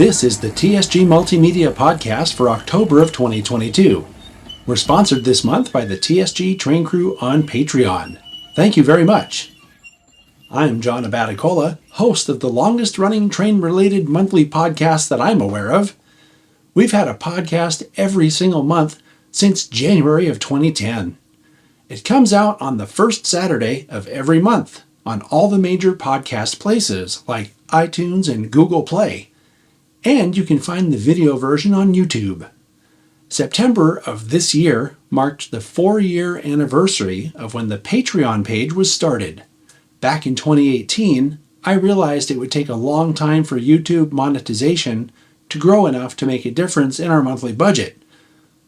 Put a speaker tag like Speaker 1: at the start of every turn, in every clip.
Speaker 1: This is the TSG Multimedia Podcast for October of 2022. We're sponsored this month by the TSG Train Crew on Patreon. Thank you very much. I'm John Abaticola, host of the longest-running train-related monthly podcast that I'm aware of. We've had a podcast every single month since January of 2010. It comes out on the first Saturday of every month on all the major podcast places like iTunes and Google Play. And you can find the video version on YouTube. September of this year marked the 4-year anniversary of when the Patreon page was started. Back in 2018, I realized it would take a long time for YouTube monetization to grow enough to make a difference in our monthly budget.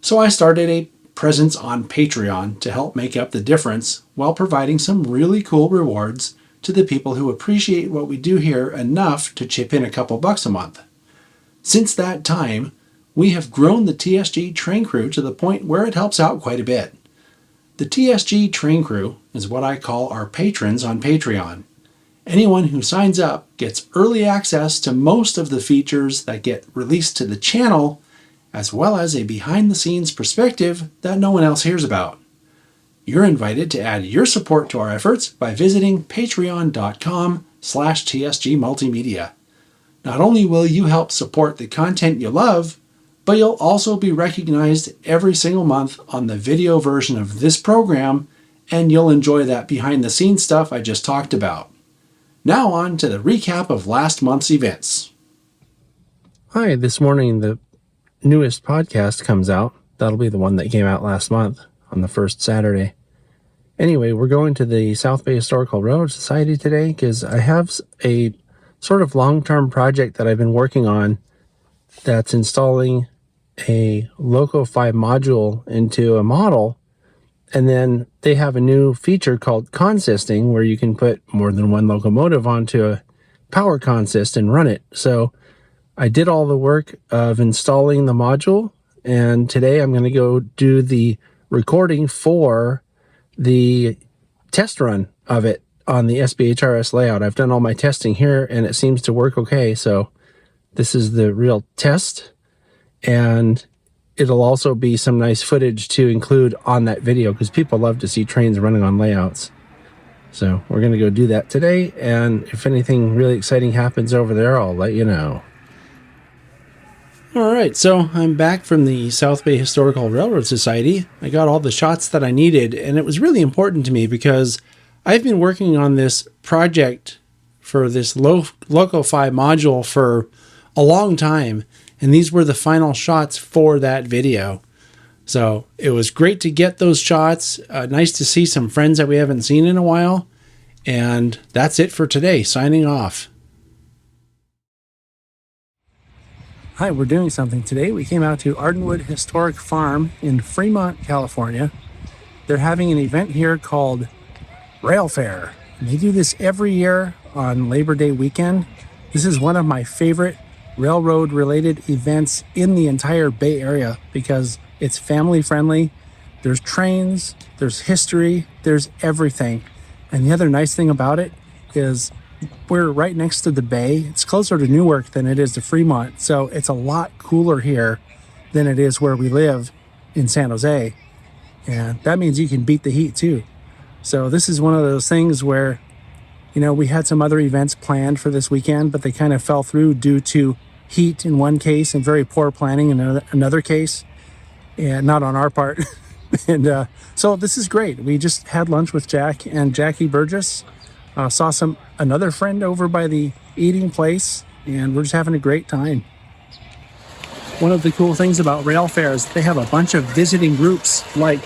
Speaker 1: So I started a presence on Patreon to help make up the difference while providing some really cool rewards to the people who appreciate what we do here enough to chip in a couple bucks a month. Since that time, we have grown the TSG Train Crew to the point where it helps out quite a bit. The TSG Train Crew is what I call our patrons on Patreon. Anyone who signs up gets early access to most of the features that get released to the channel, as well as a behind-the-scenes perspective that no one else hears about. You're invited to add your support to our efforts by visiting patreon.com/TSG Multimedia. Not only will you help support the content you love, but you'll also be recognized every single month on the video version of this program, and you'll enjoy that behind-the-scenes stuff I just talked about. Now on to the recap of last month's events.
Speaker 2: Hi, this morning the newest podcast comes out. That'll be the one that came out last month on the first Saturday. Anyway, we're going to the South Bay Historical Railroad Society today because I have a sort of long-term project that I've been working on that's installing a LocoFi module into a model, and then they have a new feature called consisting where you can put more than one locomotive onto a power consist and run it. So I did all the work of installing the module, and today I'm going to go do the recording for the test run of it on the SBHRS layout. I've done all my testing here and it seems to work okay. So this is the real test, and it'll also be some nice footage to include on that video because people love to see trains running on layouts. So we're going to go do that today, and if anything really exciting happens over there, I'll let you know. All right, so I'm back from the South Bay Historical Railroad Society. I got all the shots that I needed, and it was really important to me because I've been working on this project for this LocoFi module for a long time, and these were the final shots for that video. So it was great to get those shots. Nice to see some friends that we haven't seen in a while. And that's it for today. Signing off. Hi, we're doing something today. We came out to Ardenwood Historic Farm in Fremont, California. They're having an event here called Rail Fair. And they do this every year on Labor Day weekend. This is one of my favorite railroad-related events in the entire Bay Area because it's family-friendly. There's trains, there's history, there's everything. And the other nice thing about it is we're right next to the bay. It's closer to Newark than it is to Fremont, so it's a lot cooler here than it is where we live in San Jose. And that means you can beat the heat too. So this is one of those things where, you know, we had some other events planned for this weekend, but they kind of fell through due to heat in one case and very poor planning in another case, and not on our part. And so this is great. We just had lunch with Jack and Jackie Burgess. Saw another friend over by the eating place, and we're just having a great time. One of the cool things about rail fairs, they have a bunch of visiting groups like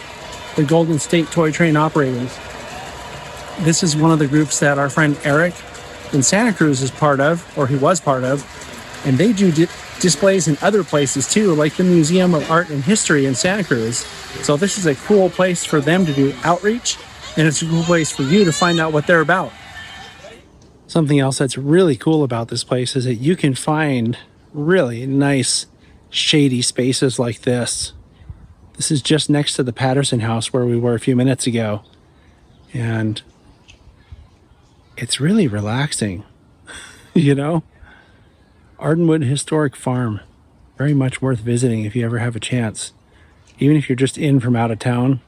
Speaker 2: the Golden State Toy Train Operators. This is one of the groups that our friend Eric in Santa Cruz is part of, or he was part of, and they do displays in other places too, like the Museum of Art and History in Santa Cruz. So this is a cool place for them to do outreach, and it's a cool place for you to find out what they're about. Something else that's really cool about this place is that you can find really nice shady spaces like this. This is just next to the Patterson House where we were a few minutes ago, and it's really relaxing, you know? Ardenwood Historic Farm. Very much worth visiting if you ever have a chance. Even if you're just in from out of town,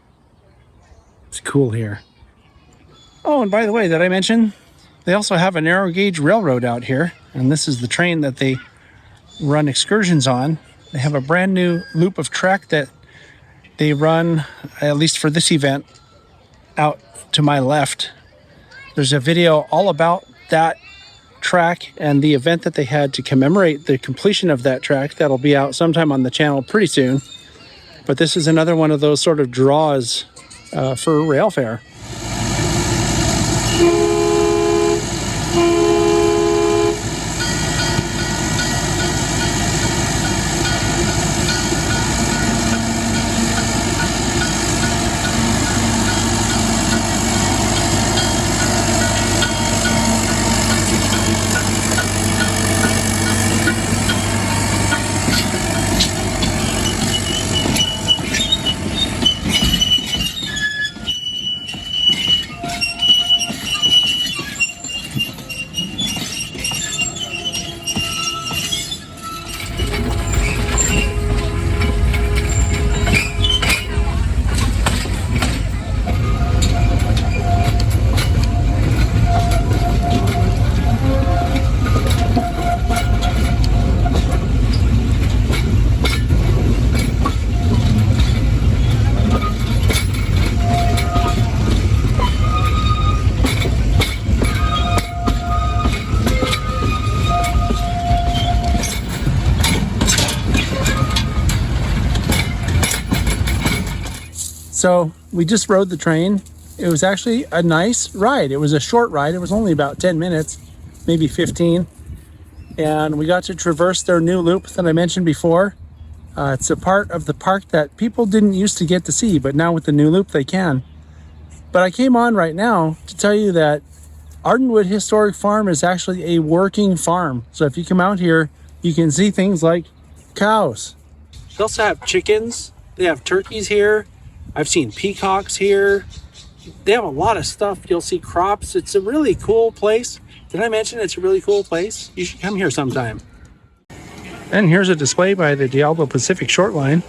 Speaker 2: it's cool here. Oh, and by the way, did I mention they also have a narrow gauge railroad out here, and this is the train that they run excursions on. They have a brand new loop of track that they run, at least for this event, out to my left. There's a video all about that track and the event that they had to commemorate the completion of that track. That'll be out sometime on the channel pretty soon. But this is another one of those sort of draws for rail fair. So we just rode the train. It was actually a nice ride. It was a short ride. It was only about 10 minutes, maybe 15. And we got to traverse their new loop that I mentioned before. It's a part of the park that people didn't used to get to see, but now with the new loop they can. But I came on right now to tell you that Ardenwood Historic Farm is actually a working farm. So if you come out here, you can see things like cows. They also have chickens. They have turkeys here. I've seen peacocks here. They have a lot of stuff. You'll see crops. It's a really cool place. Did I mention it's a really cool place? You should come here sometime. And here's a display by the Diablo Pacific Short Line.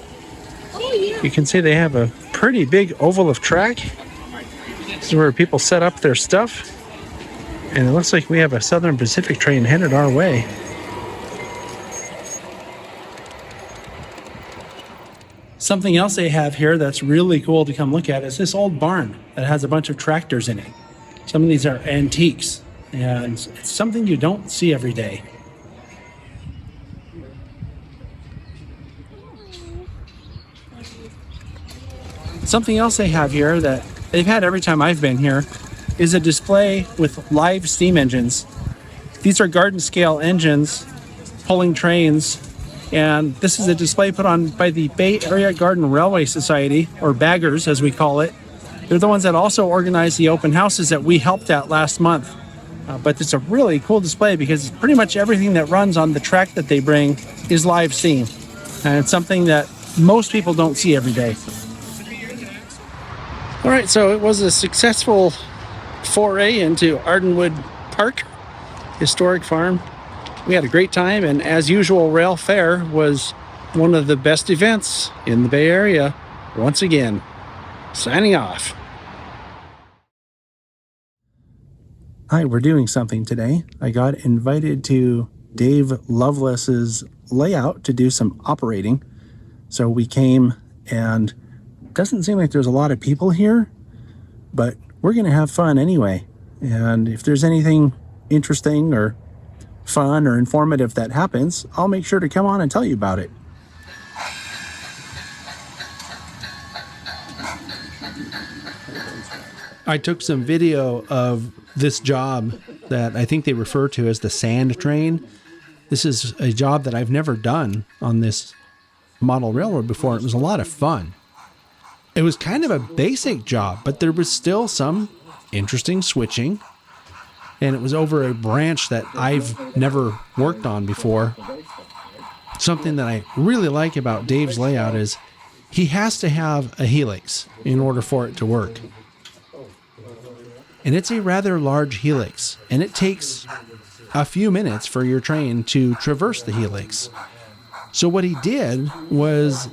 Speaker 2: You can see they have a pretty big oval of track. This is where people set up their stuff. And it looks like we have a Southern Pacific train headed our way. Something else they have here that's really cool to come look at is this old barn that has a bunch of tractors in it. Some of these are antiques, and it's something you don't see every day. Something else they have here that they've had every time I've been here is a display with live steam engines. These are garden scale engines pulling trains. And this is a display put on by the Bay Area Garden Railway Society, or Baggers as we call it. They're the ones that also organize the open houses that we helped at last month. But it's a really cool display because pretty much everything that runs on the track that they bring is live steam. And it's something that most people don't see every day. All right, so it was a successful foray into Ardenwood Park Historic Farm. We had a great time, and as usual, Rail Fair was one of the best events in the Bay Area. Once again, signing off. Hi, we're doing something today. I got invited to Dave Loveless's layout to do some operating. So we came, and it doesn't seem like there's a lot of people here, but we're going to have fun anyway. And if there's anything interesting or fun or informative that happens, I'll make sure to come on and tell you about it. I took some video of this job that I think they refer to as the sand train. This is a job that I've never done on this model railroad before. It was a lot of fun. It was kind of a basic job, but there was still some interesting switching. And it was over a branch that I've never worked on before. Something that I really like about Dave's layout is he has to have a helix in order for it to work. And it's a rather large helix, and it takes
Speaker 1: a few minutes for your train to traverse the helix. So what he did was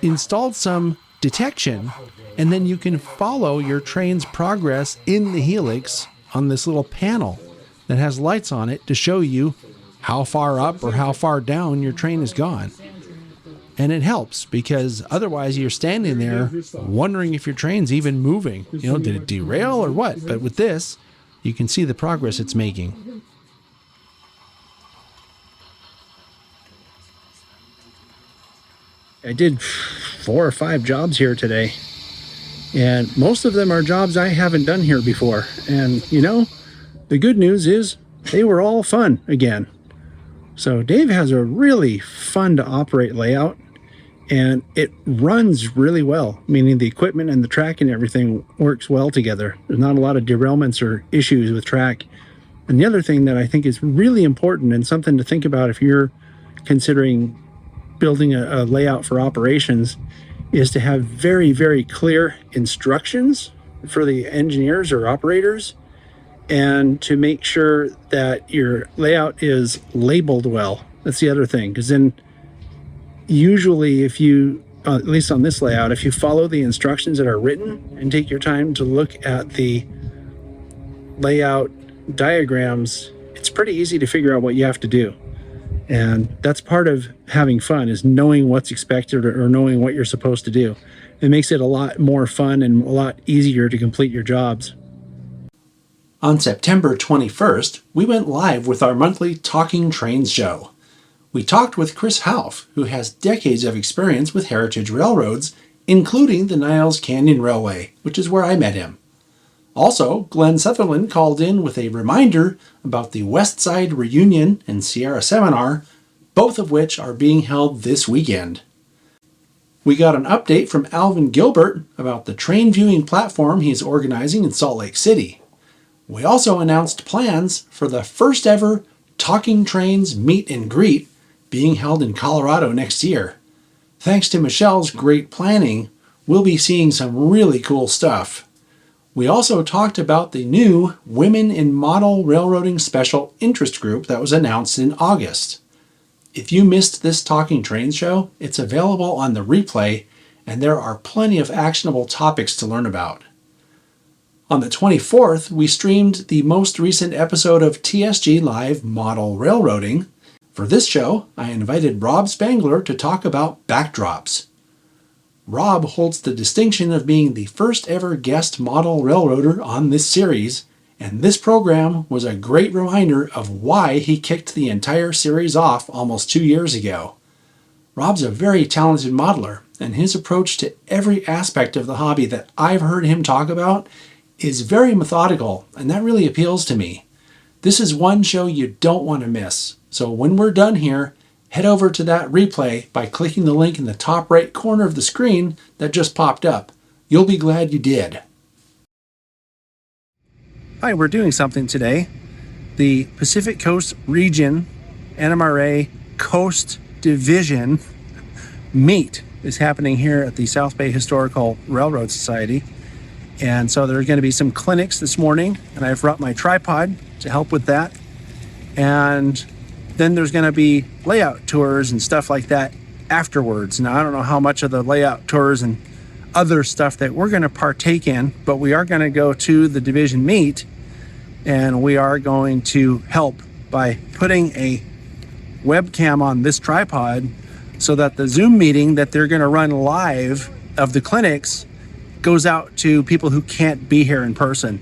Speaker 1: installed some detection, and then you can follow your train's progress in the helix on this little panel that has lights on it to show you how far up or how far down your train has gone. And it helps because otherwise you're standing there wondering if your train's even moving. You know, did it derail or what? But with this, you can see the progress it's making.
Speaker 2: I did 4 or 5 jobs here today, and most of them are jobs I haven't done here before. And you know, the good news is they were all fun again. So Dave has a really fun to operate layout, and it runs really well, meaning the equipment and the track and everything works well together. There's not a lot of derailments or issues with track. And the other thing that I think is really important and something to think about if you're considering building a layout for operations is to have very, very clear instructions for the engineers or operators, and to make sure that your layout is labeled well. That's the other thing, because then usually if you, at least on this layout, if you follow the instructions that are written and take your time to look at the layout diagrams, it's pretty easy to figure out what you have to do. And that's part of having fun, is knowing what's expected or knowing what you're supposed to do. It makes it a lot more fun and a lot easier to complete your jobs.
Speaker 1: On September 21st, we went live with our monthly Talking Trains show. We talked with Chris Half, who has decades of experience with heritage railroads, including the Niles Canyon Railway, which is where I met him. Also, Glenn Sutherland called in with a reminder about the West Side Reunion and Sierra Seminar, both of which are being held this weekend. We got an update from Alvin Gilbert about the train viewing platform he's organizing in Salt Lake City. We also announced plans for the first ever Talking Trains Meet and Greet being held in Colorado next year. Thanks to Michelle's great planning, we'll be seeing some really cool stuff. We also talked about the new Women in Model Railroading Special Interest Group that was announced in August. If you missed this Talking Trains show, it's available on the replay, and there are plenty of actionable topics to learn about. On the 24th, we streamed the most recent episode of TSG Live Model Railroading. For this show, I invited Rob Spangler to talk about backdrops. Rob holds the distinction of being the first ever guest model railroader on this series, and this program was a great reminder of why he kicked the entire series off almost 2 years ago. Rob's a very talented modeler, and his approach to every aspect of the hobby that I've heard him talk about is very methodical, and that really appeals to me. This is one show you don't want to miss, so when we're done here, head over to that replay by clicking the link in the top right corner of the screen that just popped up. You'll be glad you did.
Speaker 2: Hi, we're doing something today. The Pacific Coast Region NMRA Coast Division meet is happening here at the South Bay Historical Railroad Society. And so there are going to be some clinics this morning, and I've brought my tripod to help with that. And then there's going to be layout tours and stuff like that afterwards. Now, I don't know how much of the layout tours and other stuff that we're going to partake in, but we are going to go to the division meet, and we are going to help by putting a webcam on this tripod so that the Zoom meeting that they're going to run live of the clinics goes out to people who can't be here in person.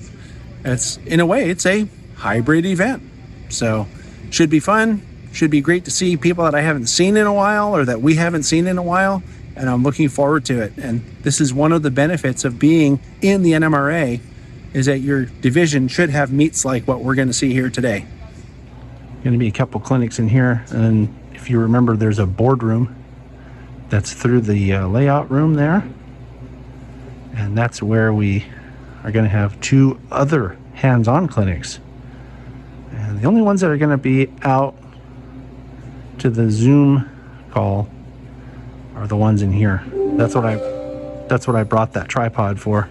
Speaker 2: It's, in a way, it's a hybrid event. So should be fun, should be great to see people that I haven't seen in a while or that we haven't seen in a while, and I'm looking forward to it. And this is one of the benefits of being in the NMRA, is that your division should have meets like what we're going to see here today. Going to be a couple clinics in here, and if you remember, there's a boardroom that's through the layout room there, and that's where we are going to have 2 other hands-on clinics. And the only ones that are going to be out to the Zoom call are the ones in here. That's what I brought that tripod for.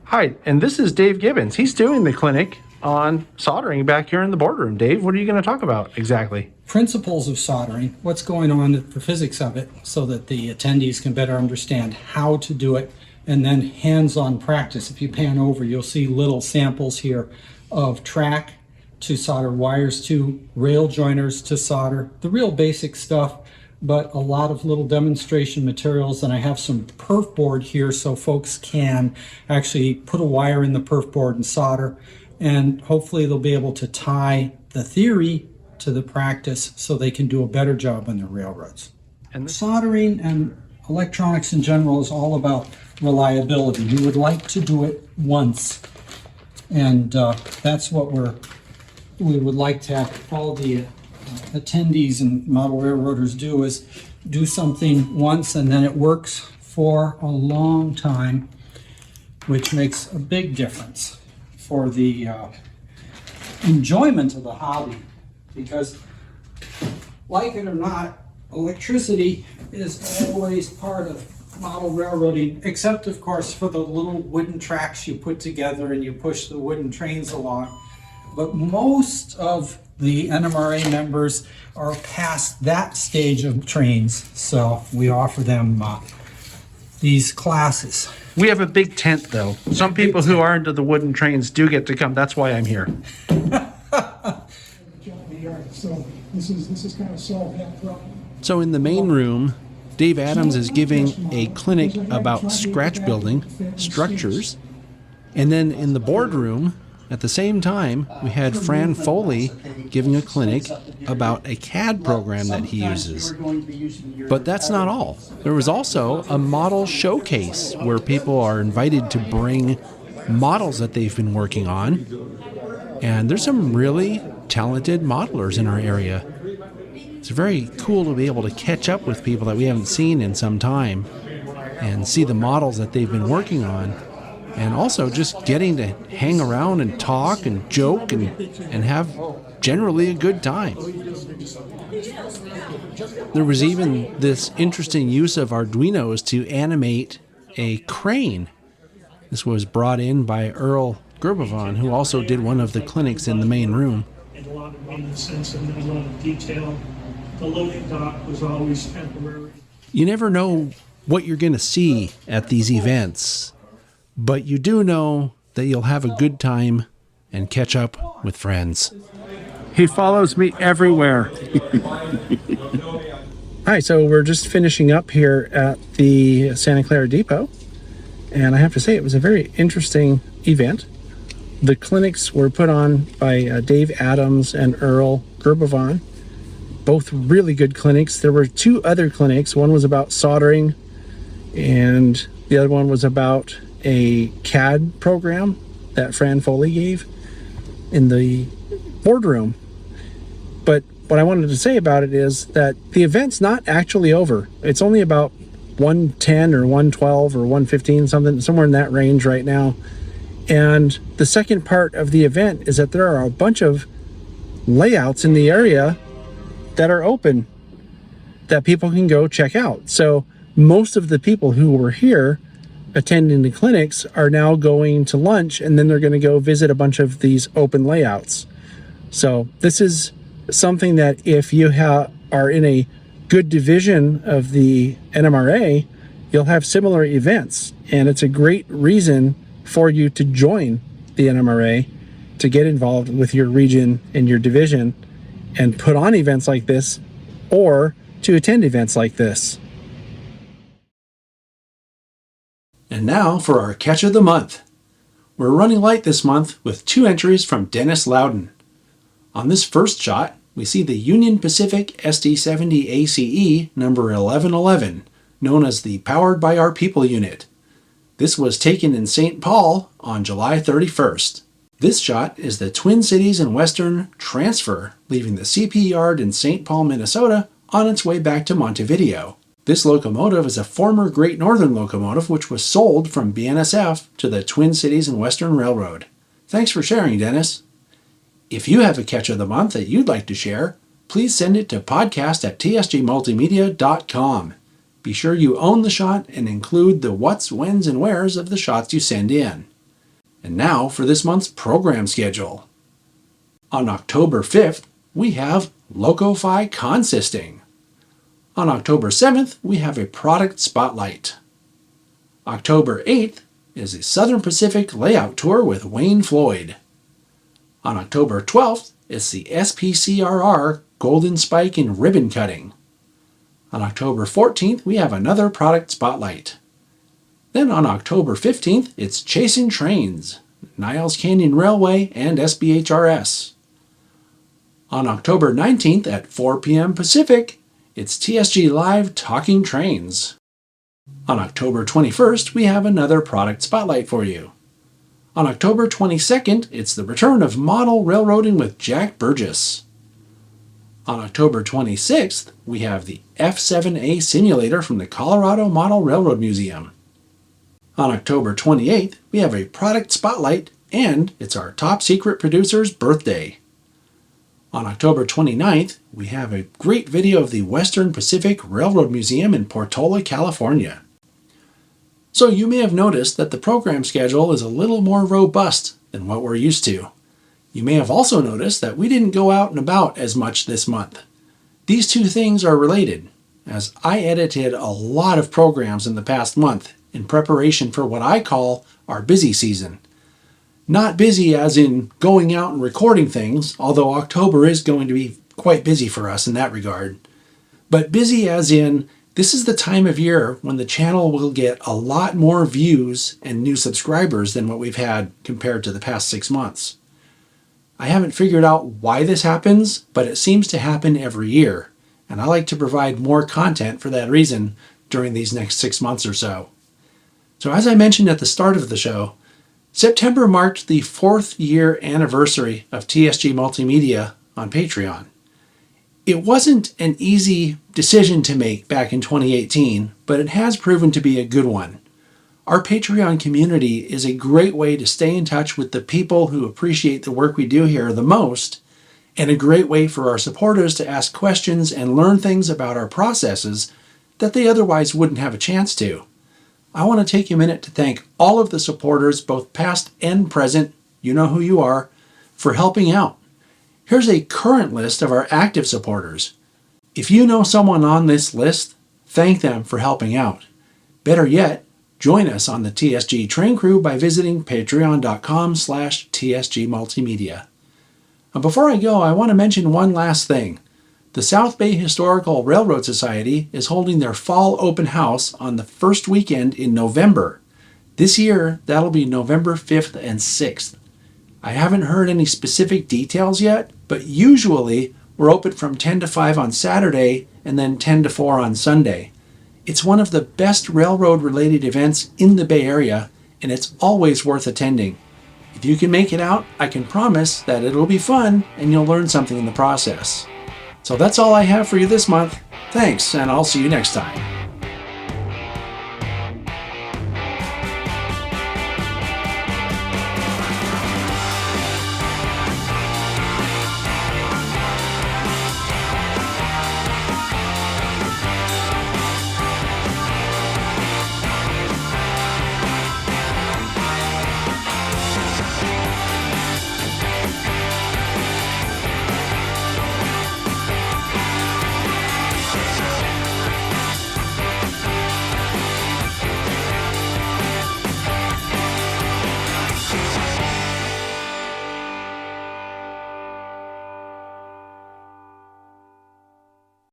Speaker 2: Hi, and this is Dave Gibbons. He's doing the clinic on soldering back here in the boardroom. Dave, what are you going to talk about exactly?
Speaker 3: Principles of soldering, what's going on, the physics of it, so that the attendees can better understand how to do it, and then hands-on practice. If you pan over, you'll see little samples here of track to solder, wires to rail joiners to solder, the real basic stuff, but a lot of little demonstration materials. And I have some perf board here so folks can actually put a wire in the perf board and solder, and hopefully they'll be able to tie the theory to the practice so they can do a better job on their railroads. And soldering and electronics in general is all about reliability. We would like to do it once, and that's what we would like to have all the attendees and model railroaders do, is do something once and then it works for a long time, which makes a big difference for the enjoyment of the hobby. Because, like it or not, electricity is always part of model railroading, except of course for the little wooden tracks you put together and you push the wooden trains along. But most of the NMRA members are past that stage of trains, so we offer them these classes.
Speaker 2: We have a big tent, though. Some people who are into the wooden trains do get to come. That's why I'm here.
Speaker 4: So this is kind of solved that problem.
Speaker 1: So in the main room, Dave Adams is giving a clinic about scratch building structures. And then in the boardroom, at the same time, we had Fran Foley giving a clinic about a CAD program that he uses. But that's not all. There was also a model showcase where people are invited to bring models that they've been working on. And there's some really talented modelers in our area. It's very cool to be able to catch up with people that we haven't seen in some time and see the models that they've been working on. And also just getting to hang around and talk and joke and have generally a good time. There was even this interesting use of Arduinos to animate a crane. This was brought in by Earl Gerbavon, who also did one of the clinics in the main room.
Speaker 4: And a lot of maintenance and a lot of detail. The loading dock was always temporary.
Speaker 1: You never know what you're going to see at these events, but you do know that you'll have a good time and catch up with friends.
Speaker 2: He follows me everywhere. Hi, so we're just finishing up here at the Santa Clara Depot, and I have to say it was a very interesting event. The clinics were put on by Dave Adams and Earl Gerbavon, both really good clinics. There were two other clinics. One was about soldering, and the other one was about a CAD program that Fran Foley gave in the boardroom. But what I wanted to say about it is that the event's not actually over. It's only about 1:10 or 1:12 or 1:15, somewhere in that range right now. And the second part of the event is that there are a bunch of layouts in the area that are open that people can go check out. So most of the people who were here attending the clinics are now going to lunch, and then they're going to go visit a bunch of these open layouts. So this is something that if you are in a good division of the NMRA, you'll have similar events. And it's a great reason for you to join the NMRA, to get involved with your region and your division and put on events like this, or to attend events like this.
Speaker 1: And now for our catch of the month. We're running light this month with 2 entries from Dennis Loudon. On this first shot, we see the Union Pacific SD70 ACE number 1111, known as the Powered by Our People unit. This was taken in St. Paul on July 31st. This shot is the Twin Cities and Western transfer, leaving the CP yard in St. Paul, Minnesota, on its way back to Montevideo. This locomotive is a former Great Northern locomotive which was sold from BNSF to the Twin Cities and Western Railroad. Thanks for sharing, Dennis. If you have a catch of the month that you'd like to share, please send it to podcast@tsgmultimedia.com. Be sure you own the shot and include the what's, when's, and where's of the shots you send in. And now for this month's program schedule. On October 5th, we have LocoFi consisting. On October 7th, we have a product spotlight. October 8th is a Southern Pacific layout tour with Wayne Floyd. On October 12th, it's the SBHRS Golden Spike and Ribbon Cutting. On October 14th, we have another product spotlight. Then on October 15th, it's Chasing Trains, Niles Canyon Railway and SBHRS. On October 19th at 4 p.m. Pacific, it's TSG Live Talking Trains. On October 21st, we have another product spotlight for you. On October 22nd, it's the return of Model Railroading with Jack Burgess. On October 26th, we have the F7A simulator from the Colorado Model Railroad Museum. On October 28th, we have a product spotlight, and it's our top secret producer's birthday. On October 29th, we have a great video of the Western Pacific Railroad Museum in Portola, California. So you may have noticed that the program schedule is a little more robust than what we're used to. You may have also noticed that we didn't go out and about as much this month. These two things are related, as I edited a lot of programs in the past month in preparation for what I call our busy season. Not busy as in going out and recording things, although October is going to be quite busy for us in that regard. But busy as in, this is the time of year when the channel will get a lot more views and new subscribers than what we've had compared to the past 6 months. I haven't figured out why this happens, but it seems to happen every year, and I like to provide more content for that reason during these next 6 months or so. So as I mentioned at the start of the show, September marked the 4th year anniversary of TSG Multimedia on Patreon. It wasn't an easy decision to make back in 2018, but it has proven to be a good one. Our Patreon community is a great way to stay in touch with the people who appreciate the work we do here the most, and a great way for our supporters to ask questions and learn things about our processes that they otherwise wouldn't have a chance to. I want to take a minute to thank all of the supporters, both past and present, you know who you are, for helping out. Here's a current list of our active supporters. If you know someone on this list, thank them for helping out. Better yet, join us on the TSG train crew by visiting patreon.com/TSG Multimedia. And before I go, I want to mention one last thing. The South Bay Historical Railroad Society is holding their fall open house on the first weekend in November. This year, that'll be November 5th and 6th. I haven't heard any specific details yet, but usually we're open from 10 to 5 on Saturday and then 10 to 4 on Sunday. It's one of the best railroad-related events in the Bay Area, and it's always worth attending. If you can make it out, I can promise that it'll be fun and you'll learn something in the process. So that's all I have for you this month. Thanks, and I'll see you next time.